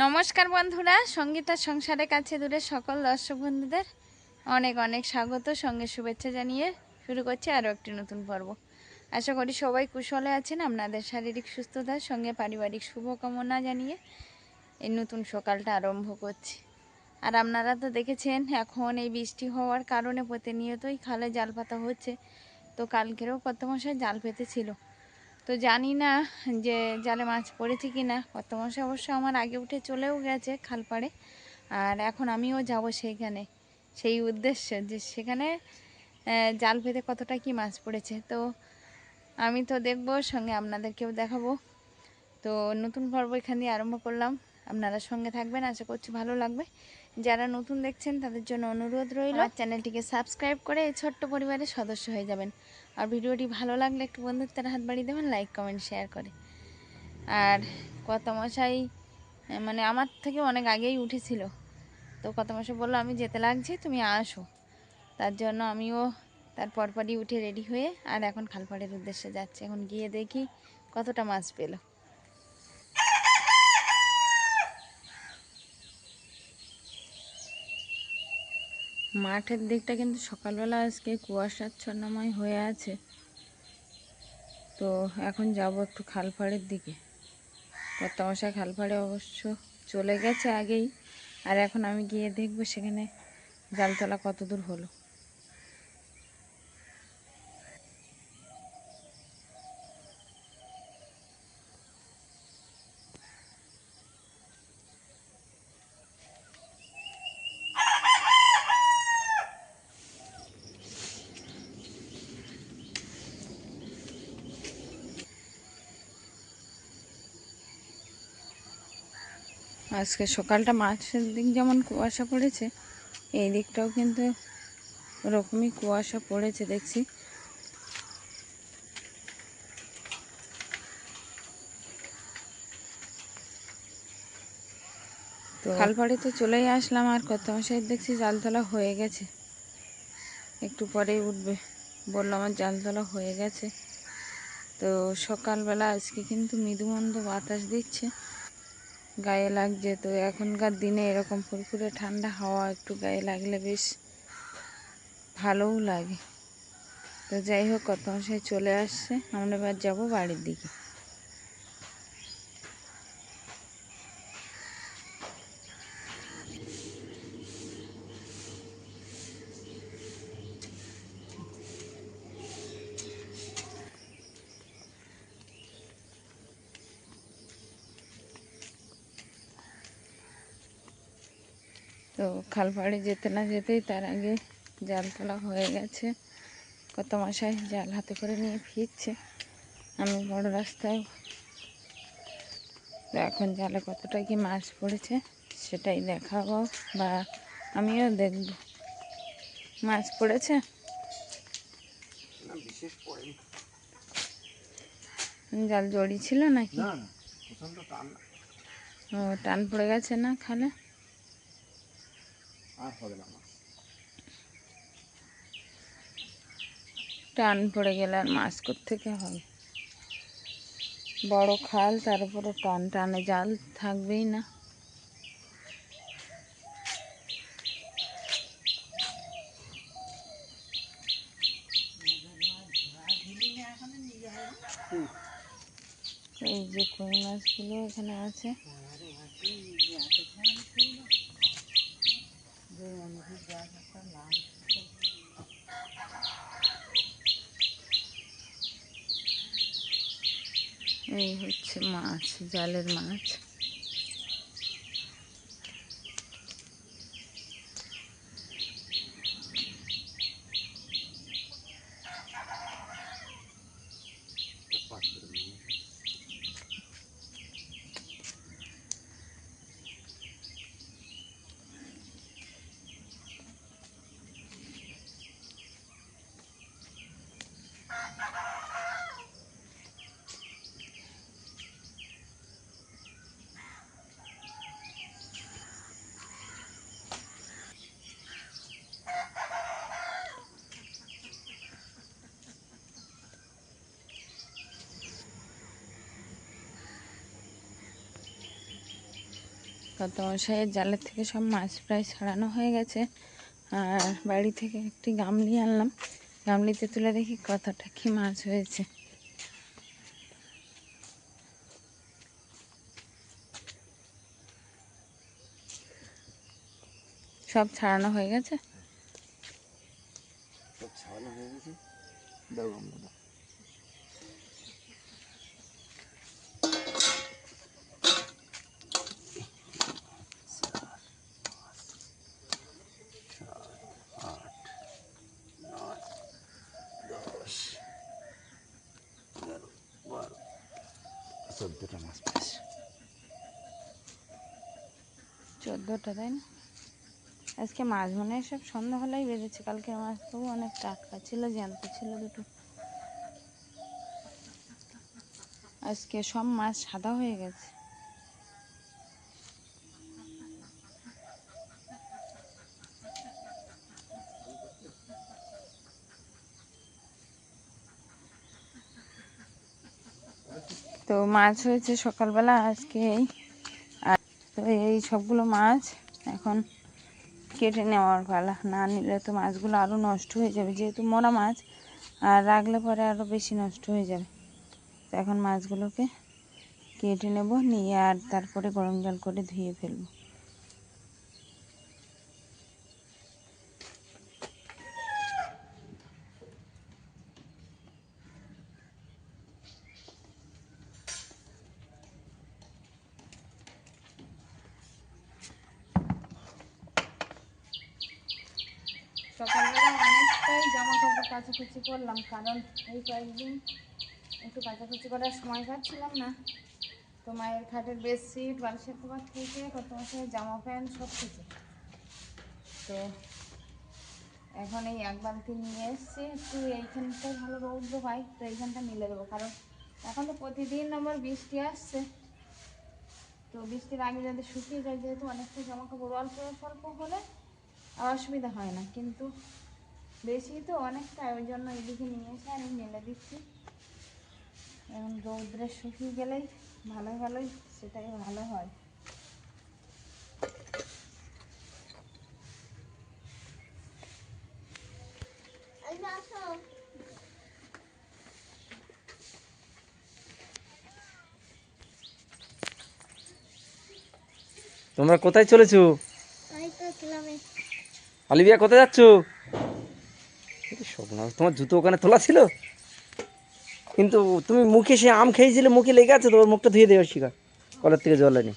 নমস্কার বন্ধুরা, সঙ্গীতার সংসারের কাছে দূরে সকল দর্শক বন্ধুদের অনেক অনেক স্বাগত, সঙ্গে শুভেচ্ছা জানিয়ে শুরু করছি আরও একটি নতুন পর্ব। আশা করি সবাই কুশলে আছেন। আপনাদের শারীরিক সুস্থতার সঙ্গে পারিবারিক শুভকামনা জানিয়ে এই নতুন সকালটা আরম্ভ করছি। আর আপনারা তো দেখেছেন এখন এই বৃষ্টি হওয়ার কারণে প্রতিনিয়তই খালে জাল পাতা হচ্ছে। তো কালকেরও কত মশাই জাল পেতেছিল, তো জানি না যে জালে মাছ পড়েছে কি না। কত মশাই অবশ্য আমার আগে উঠে চলেও গেছে খালপাড়ে, আর এখন আমিও যাব সেইখানে, সেই উদ্দেশ্য যে সেখানে জাল পেতে কতটা কি মাছ পড়েছে। তো আমি তো দেখবো, সঙ্গে আপনাদেরকেও দেখাবো। তো নতুন পর্ব এখান দিয়ে আরম্ভ করলাম, আপনারা সঙ্গে থাকবেন, আশা করছি ভালো লাগবে। যারা নতুন দেখছেন তাদের জন্য অনুরোধ রইল চ্যানেলটিকে সাবস্ক্রাইব করে এই ছোট্ট পরিবারের সদস্য হয়ে যাবেন। আর ভিডিওটি ভালো লাগলে একটু বন্ধুত্বের হাত বাড়িয়ে দেবেন, লাইক কমেন্ট শেয়ার করে। আর কর্তামশাই মানে আমার থেকে অনেক আগেই উঠেছিল, তো কর্তামশাই বললো আমি যেতে লাগছি, তুমি আসো। তার জন্য আমিও তার পরপরই উঠে রেডি হয়ে আর এখন খালপাড়ের উদ্দেশ্যে যাচ্ছি। এখন গিয়ে দেখি কতটা মাছ পেলো। মাঠের দিকটা কিন্তু সকালবেলা আজকে কুয়াশাচ্ছন্নময় হয়ে আছে। তো এখন যাব একটু খালপাড়ের দিকে। কর্তামশাই খালপাড়ে অবশ্য চলে গেছে আগেই, আর এখন আমি গিয়ে দেখব সেখানে জাল তোলা কত দূর হলো। আজকে সকালটা মাঠের দিক যেমন কুয়াশা পড়েছে, এই দিকটাও কিন্তু ওরকমই কুয়াশা পড়েছে দেখছি। তো খালপাড়ে তো চলেই আসলাম, আর কর্তামশাই দেখছি জাল তোলা হয়ে গেছে, একটু পরেই উঠবে বললো আমার জাল তোলা হয়ে গেছে। তো সকালবেলা আজকে কিন্তু মৃদুমন্দ বাতাস দিচ্ছে, গায়ে লাগছে। তো এখনকার দিনে এরকম ফুরফুরে ঠান্ডা হাওয়া একটু গায়ে লাগলে বেশ ভালোও লাগে। তো যাই হোক, কর্তামশাই চলে আসছে, আমরা এবার যাবো বাড়ির দিকে। তো খালপাড়ে যেতে না যেতেই তার আগে জাল তোলা হয়ে গেছে। কর্তামশাই জাল হাতে করে নিয়ে ফিরছে, আমি বড় রাস্তায়। তো এখন জালে কতটা কি মাছ পড়েছে সেটাই দেখাবো, বা আমিও দেখব। মাছ পড়েছে, জাল জড়ি ছিল নাকি? ও টান পড়ে গেছে না খালে? টান পড়ে গেলে আর মাছ কোত্থেকে হবে? বড় খাল, তার উপরে টান, টানে জাল থাকবেই না। এই যে কই মাছগুলো এখানে আছে, এই হচ্ছে মাছ, জালের মাছ। কর্তামশাইয়ের জালের থেকে সব মাছ প্রায় ছাড়ানো হয়ে গেছে। আর বাড়ি থেকে একটি গামলি আনলাম, গামলিতে তুলে দেখি কতটা কি মাছ হয়েছে। সব ছাড়ানো হয়ে গেছে। চোদ্দটা মাছ পেয়েছে। 14টা, তাই না? আজকে মাছ মনে হয় সব সন্ধ্যা হলেই বেজেছে। কালকে মাছ তবু অনেক টাটকা ছিল, জ্যান্ত ছিল দুটো। আজকে সব মাছ সাদা হয়ে গেছে। তো মাছ হয়েছে সকালবেলা আজকে আর তো এই সবগুলো মাছ এখন কেটে নেওয়ার পালা। না নিলে তো মাছগুলো আরও নষ্ট হয়ে যাবে, যেহেতু মরা মাছ, আর রাখলে পরে আরও বেশি নষ্ট হয়ে যাবে। তো এখন মাছগুলোকে কেটে নেব, নিয়ে আর তারপরে গরম জল করে ধুয়ে ফেলবো। সকালবেলা অনেকটাই জামা কাপড় কাচাকুচি করলাম, কারণ এই কয়েকদিন একটু কাচাকুচি করার সময় পাচ্ছিলাম না। তো মায়ের খাটের বেডশিট, বালিশের কভার থেকে কত মাসে জামা প্যান্ট সব কিছু। তো এখন এই এক বালতি নিয়ে এসছি, একটু এইখানটায় ভালো রৌদ্র পাই, তো এইখানটা মিলে দেবো। কারণ এখন তো প্রতিদিন আমার বৃষ্টি আসছে, তো বৃষ্টির আগে যদি শুকিয়ে যায়, যেহেতু অনেকটা জামা কাপড় অল্প স্বল্প হলে অসুবিধা হয় না, কিন্তু বেশি তো অনেকটা, ওই জন্য এদিকে নিয়ে এসে আমি মেলে দিচ্ছি। এখন রৌদ্রে শুকিয়ে গেলেই ভালোই সেটাই ভালো হয়। তোমরা কোথায় চলেছো? আলিবিয়া কোথায় যাচ্ছ? তোমার জুতো ওখানে তোলা ছিল, কিন্তু তুমি মুখে সে আম খেয়েছিলে, মুখে লেগে আছে, তোমার মুখটা ধুয়ে দেওয়ার শিকার কলের থেকে জল আনি।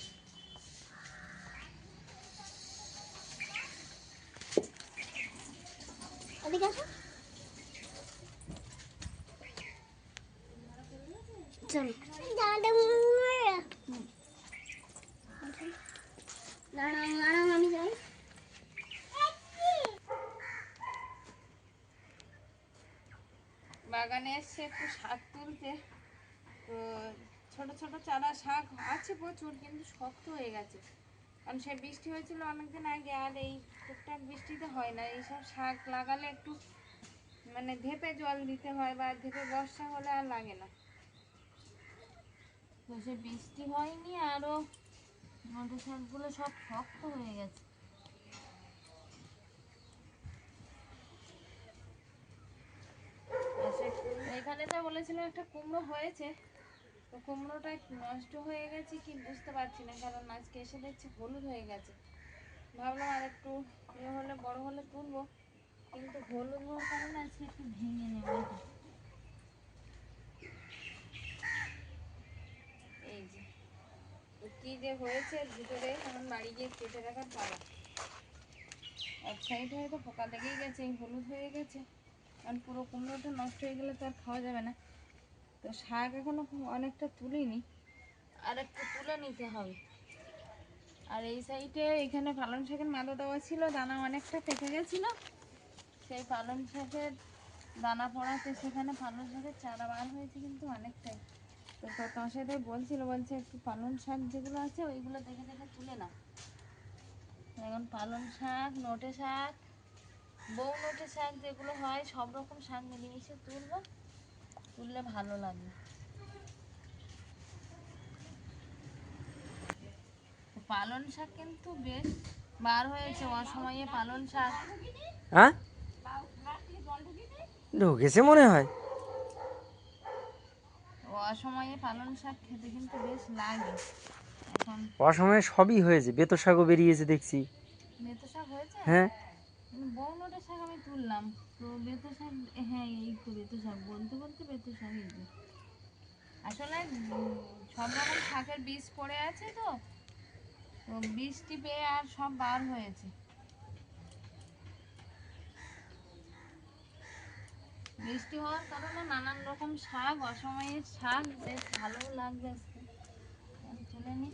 বাগানে এসছে একটু শাক তুলতে। তো ছোট ছোট চারা শাক আছে প্রচুর, কিন্তু শক্ত হয়ে গেছে, কারণ সে বৃষ্টি হয়েছিল অনেকদিন আগে, আর এই টুকটাক বৃষ্টিতে হয় না। এইসব শাক লাগালে একটু মানে ধেপে জল দিতে হয়, বা ধেপে বর্ষা হলে আর লাগে না। তো সে বৃষ্টি হয়নি, আরও নোটে শাকগুলো সব শক্ত হয়ে গেছে। এখানে তো বলেছিলাম একটা কুমড়ো হয়েছে, তো কুমড়োটা নষ্ট হয়ে গেছে কি বুঝতে পারছি না, কারণ আজকে এসে দেখছি হলুদ হয়ে গেছে। ভাবলাম আর একটু ইয়ে হলে, বড় হলে তুলবো, কিন্তু হলুদ হওয়ার কারণে আজকে একটু ভেঙে নেব। এই যে তো কি যে হয়েছে ভিতরে, এখন বাড়ি গিয়ে কেটে রাখার পালা। এক সাইড হয়তো পোকা লেগেই গেছে, এই হলুদ হয়ে গেছে, কারণ পুরো কুমড়োটা নষ্ট হয়ে গেলে তো আর খাওয়া যাবে না। তো শাক এখনো অনেকটা তুলিনি, আর একটু তুলে নিতে হবে। আর এই সাইডে এখানে পালং শাকের মাদা দেওয়া ছিল, দানা অনেকটা পেকে গেছিল, সেই পালং শাকের দানা পড়াতে সেখানে পালং শাকের চারা বার হয়েছে কিন্তু অনেকটাই। তো তোমার সাথে বলছে একটু পালং শাক যেগুলো আছে ওইগুলো দেখে দেখে তুলে না। এখন পালং শাক, নোটে শাক, বউ নোটে শাক যেগুলো হয়, সব রকম শাক মিলেমিশে তুলবো, তুললে ভালো লাগবে। পালন শাক কিন্তু বেশ বার হয়েছে অসময়ে পালন শাক। হ্যাঁ ঢুকেছে মনে হয়। অসময়ে পালন শাক খেতে কিন্তু বেশ লাগে এখন। অসময়ে সবই হয়েছে, বেতো শাকও বেরিয়েছে দেখছি। বেতো শাক হয়েছে, হ্যাঁ বৌলটে শাক আমি তুললাম তো বেতো শাক, হ্যাঁ এই তো বেতো শাক বলতে বলতে বেতো শাক এই যে। আসলে সব রকম শাকের বীজ পড়ে আছে তো, তো বৃষ্টি পেয়ে আর সব বার হয়েছে। বৃষ্টি হওয়ার কারণে নানান রকম শাক, অসময়ের শাক বেশ ভালো লাগবে আজকে। তুলে নি।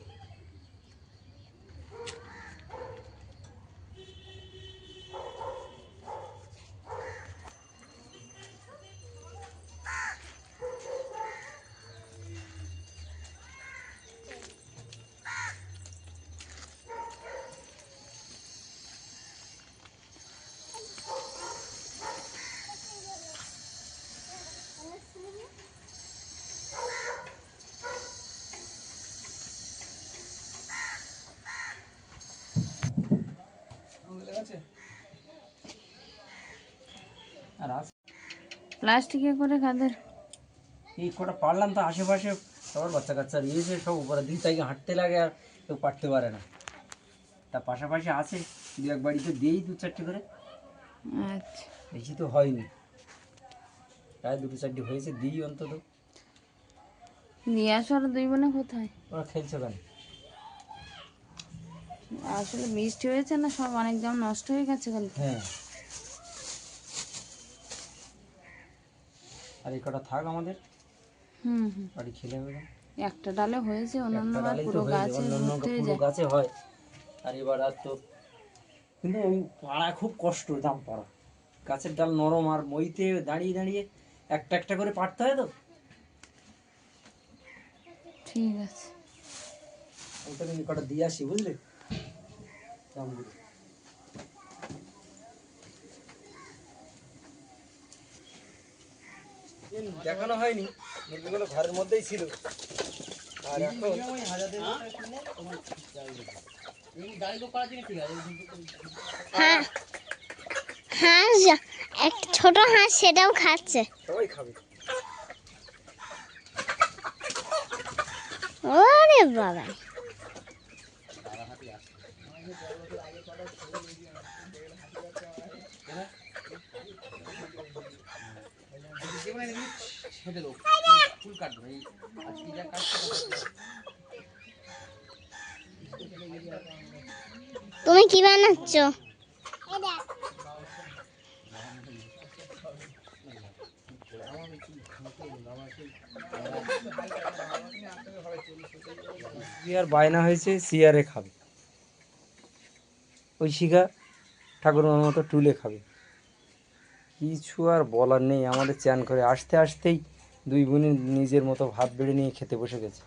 আর প্লাস্টিকে করে কাদের এই কটা পারলাম তো আশেপাশে সবার বাচ্চা কাচ্চা রয়েছে, সব উপরে দুই তাই হাঁটতে লাগে আর কেউ পারতে পারে না। তা পাশাপাশি আছে দু এক বাড়িতে দিই 2-4টে করে, আচ্ছা বেশি তো হয়নি, প্রায় 2-4টে হয়েছে, দিই অন্তত। নিয়ে আসো। আর দুই বোনে কোথায়? ওরা খেলছে কেন? আসলে বৃষ্টি হয়েছে না, সব অনেক জাম নষ্ট হয়ে গেছে কালকে। হ্যাঁ আর এই কটা থাক আমাদের, হুম হুম, বাড়ি খেলে হবে না। একটা ডালে হয়েছে, অন্যান্য একটা বার ডালেই তো পুরো হয়ে যায়, গাছে অন্য ভর্তি হয়ে পুরো যায়। গাছে হয়। আর এবার আর তো কিন্তু ওই পাড়া খুব কষ্ট, দাম পাড়া গাছের ডাল নরম, আর মইতে দাঁড়িয়ে দাঁড়িয়ে একটা একটা করে পাড়তে হয় তো। ঠিক আছে। ওখানে কটা দিয়ে আসি বুঝলে, দামগুলো দেখানো হয়নি, মুরগিগুলো ঘরের মধ্যেই ছিল। আর এখন হ্যাঁ, হাঁস, একটা ছোট হাঁস সেটাও খাচ্ছে। সবাই খাবে। ওরে বাবা, তুমি কি বানাচ্ছ? সিয়ার বায়না হয়েছে, সিয়ারে খাবে, ওই শিখা ঠাকুরমার মতো টুলে খাবে। কিছু আর বলার নেই, আমাদের চ্যান করে আসতে আসতেই দুই বোনই নিজের মতো ভাত বেড়ে নিয়ে খেতে বসে গেছে।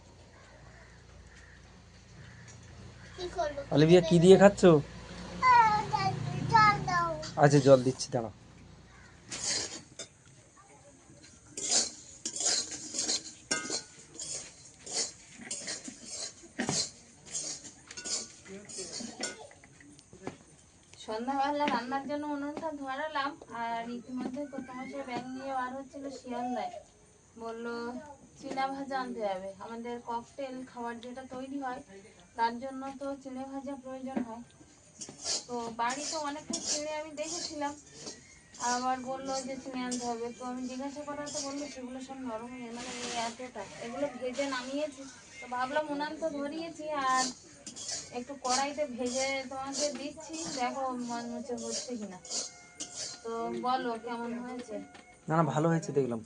অলিভিয়া কি দিয়ে খাচ্ছ? আচ্ছা জল দিচ্ছি দাঁড়া। সন্ধ্যাবেলা রান্নার জন্য উনুনটা ধরালাম, আর ইতিমধ্যে প্রথমে ব্যাগ নিয়ে বার হচ্ছিল শিয়ালদায়, বললো চিনা ভাজা আনতে যাবে। আমাদের ককটেল খাবার যেটা তৈরি হয় তার জন্য তো চিনে ভাজা প্রয়োজন হয়। তো বাড়িতে অনেকটা চিড়ে আমি দেখেছিলাম, আবার বললো যে চিনে আনতে হবে। তো আমি জিজ্ঞাসা করাতে বললো সেগুলো সব নরম হয়ে, মানে এই এতটা, এগুলো ভেজে নামিয়েছি। তো ভাবলাম উনান তো ধরিয়েছি, আর একটু কড়াইতে ভেজে তোমাকে দিচ্ছি, দেখো মন মুছে হচ্ছে কিনা। তো বলো কেমন হয়েছে। না না ভালো হয়েছে দেখলাম।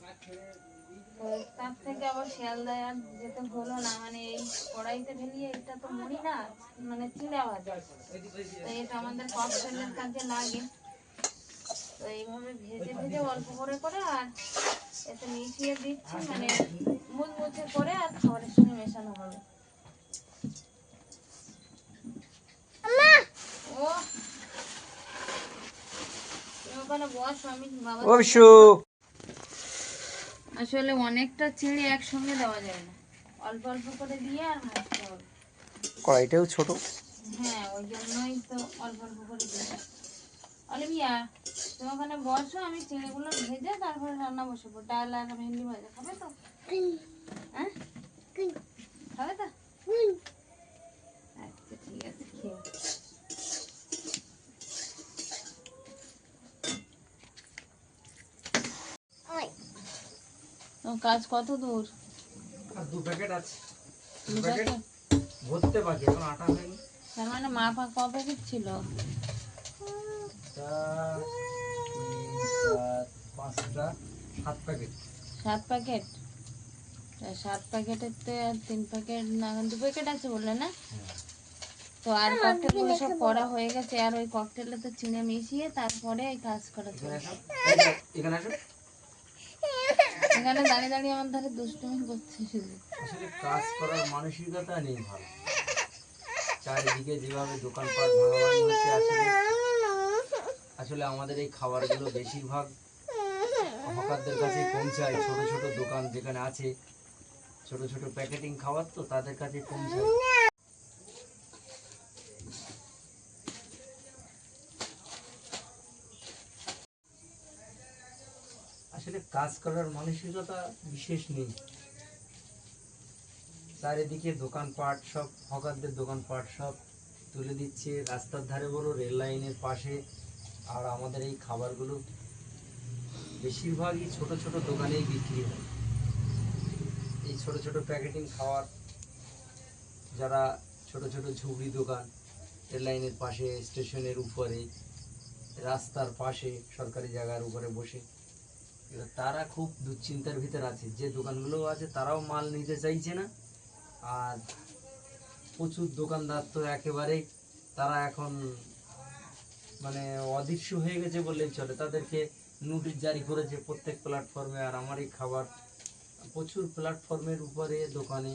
তো তার থেকে আবার শিয়ালদায় আর যেতে হলো না, মানে এই কড়াইতে ঢেলিয়ে, এটা তো মুড়ি না, মানে চিড়া ভাজা, তো এটা আমাদের ককটেলের কাজে লাগে। তো এইভাবে ভেজে ভেজে অল্প করে করে আর এতে মিশিয়ে দিচ্ছি, মানে মুচমুচে করে, আর খাবারের সঙ্গে মেশানো হবে। ও তুমি ওখানে বসো, আমি বাবা অবশ্য আসলে অনেকটা চিড়ে একসঙ্গে দেওয়া যায় না, অল্প অল্প করে দিয়ে আর ভাজতে হবে। কড়াইটাও ছোট। হ্যাঁ ওই জন্যই তো অল্প অল্প করে দিলাম। অলিভিয়া তুমি ওখানে বসো, আমি চিংড়িগুলো ভেজে তারপরে রান্না বসাবো। ডাল আর ভেন্ডি ভাজা খাবে তো? হ্যাঁ খাবে তো? আচ্ছা ঠিক আছে, খেয়ে। তো কাজ কত দূর? আর 2 প্যাকেট আছে, 2 দু প্যাকেট প্যাকেট? ভরতে বাকি, এখন আটা হয়নি। তার মানে মাপা ক প্যাকেট ছিল? তা 3, 4, 5টা, 7 প্যাকেট। 7 প্যাকেট? 7 প্যাকেটের তো আর 3 প্যাকেট না, 2 প্যাকেট আছে বললে না? তো আর ককটেলগুলো সব করা হয়ে গেছে, আর ওই ককটেলে তো চিনি মিশিয়ে তারপরে এই কাজ করা এখানে চলবে। আসো, এখানে আসো। এখানে দাঁড়িয়ে দাঁড়িয়ে আমার ধারে দুষ্টুমি করছে শুধু। আসলে কাজ করার মানসিকতা নেই ভালো। চারিদিকে যেভাবে দোকানপাট ভাঙাভাঙি হচ্ছে, আসলে আমাদের এই খাবারগুলো বেশিরভাগ হকারদের কাছে পৌঁছায়। ছোট ছোট দোকান যেখানে আছে, ছোট ছোট প্যাকেটিং খাবার, তো তাদের কাছে পৌঁছায়। আসলে কাজ করার মানসিকতা বিশেষ নেই। চারিদিকে দোকানপাট, সব হকারদের দোকানপাট সব তুলে দিচ্ছে রাস্তার ধারে, বলো রেল লাইনের পাশে। আর আমাদের এই খাবারগুলো বেশিরভাগই ছোট ছোট দোকানেই বিক্রি হয়। এই ছোট ছোট প্যাকেটিং খাবার, যারা ছোট ছোট ঝুগড়ি দোকান রেল লাইনের পাশে, স্টেশনের উপরে, রাস্তার পাশে, সরকারি জায়গার উপরে বসে, এবার তারা খুব দুশ্চিন্তার ভিতর আছে। যে দোকানগুলো আছে তারাও মাল নিতে চাইছে না। আর প্রচুর দোকানদার তো একেবারেই, তারা এখন মানে অদৃশ্য হয়ে গেছে বললেই চলে। তাদেরকে নোটিশ জারি করেছে প্রত্যেক প্ল্যাটফর্মে। আর আমার এই খাবার প্রচুর প্ল্যাটফর্মের উপরে, দোকানে,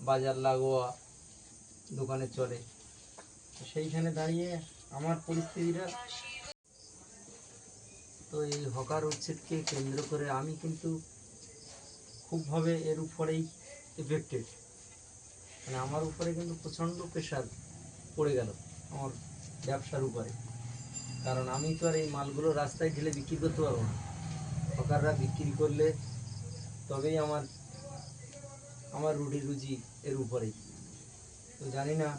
বাজার লাগোয়া দোকানে চলে। তো সেইখানে দাঁড়িয়ে আমার পরিস্থিতিটা, তো এই হকার উচ্ছেদকে কেন্দ্র করে আমি কিন্তু খুবভাবে এর উপরেই এফেক্টেড। মানে আমার উপরে কিন্তু প্রচণ্ড প্রেশার পড়ে গেল আমার ব্যবসার উপরে। কারণ আমি তো আর এই মালগুলো রাস্তায় ঢেলে বিক্রি করতে পারবো না। হকাররা বিক্রি করলে তবেই আমার আমার রুটি রুজি এর উপরেই। তো জানি না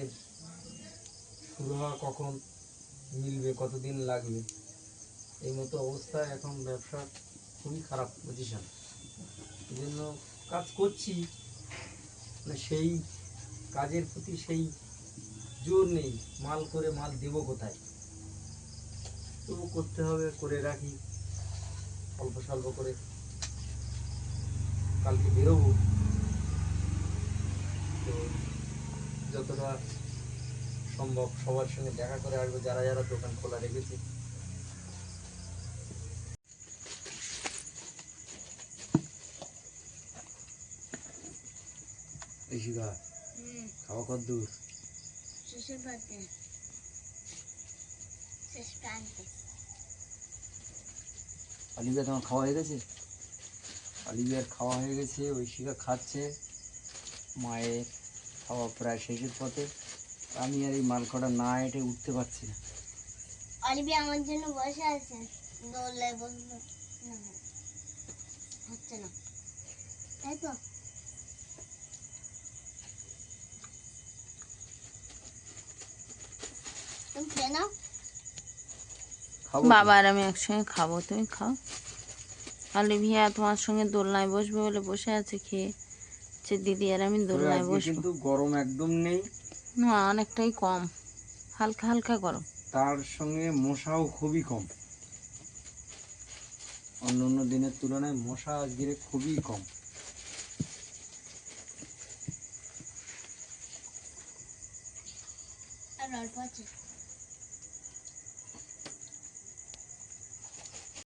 এর শুরু হওয়া কখন, মিলবে কতদিন লাগবে। এই মতো অবস্থায় এখন ব্যবসা খুবই খারাপ পজিশন। এই জন্য কাজ করছি, মানে সেই কাজের প্রতি সেই জোর নেই। মাল করে মাল দেবো কোথায়, তবু করতে হবে, করে রাখি অল্প স্বল্প করে। কালকে বেরোবো, তো যতটা সম্ভব সবার সঙ্গে দেখা করে আসবো যারা যারা দোকান খোলা রেখেছে। ঋষিকা, খাওয়া কত দূর? অলিভিয়া তোমার খাওয়া হয়ে গেছে? অলিভিয়ার খাওয়া হয়ে গেছে, ঐশিকা খাচ্ছে। মায়ের খাওয়া প্রায় শেষের পথে। আমি আর এই মালকটা না হেঁটে উঠতে পারছি না। অলিভিয়া আমার জন্য বসে আছে, দোলায় বসবো না, হচ্ছে না, তাই তো। তুমি খেয়ে নাও। খাবো বাবা আর আমি একসঙ্গে খাবো, তুমি খাও। অলিভিয়া তোমার সঙ্গে দোলনায় বসবে বলে বসে আছে খেয়ে। সে দিদি আর আমি দোলনায় বসবো। কিন্তু গরম একদম নেই, না অনেকটাই কম, হালকা হালকা গরম। তার সঙ্গে মশাও খুবই কম। অন্য অন্য দিনের তুলনায় মশা আজকে খুবই কম। আর অল্প আছে।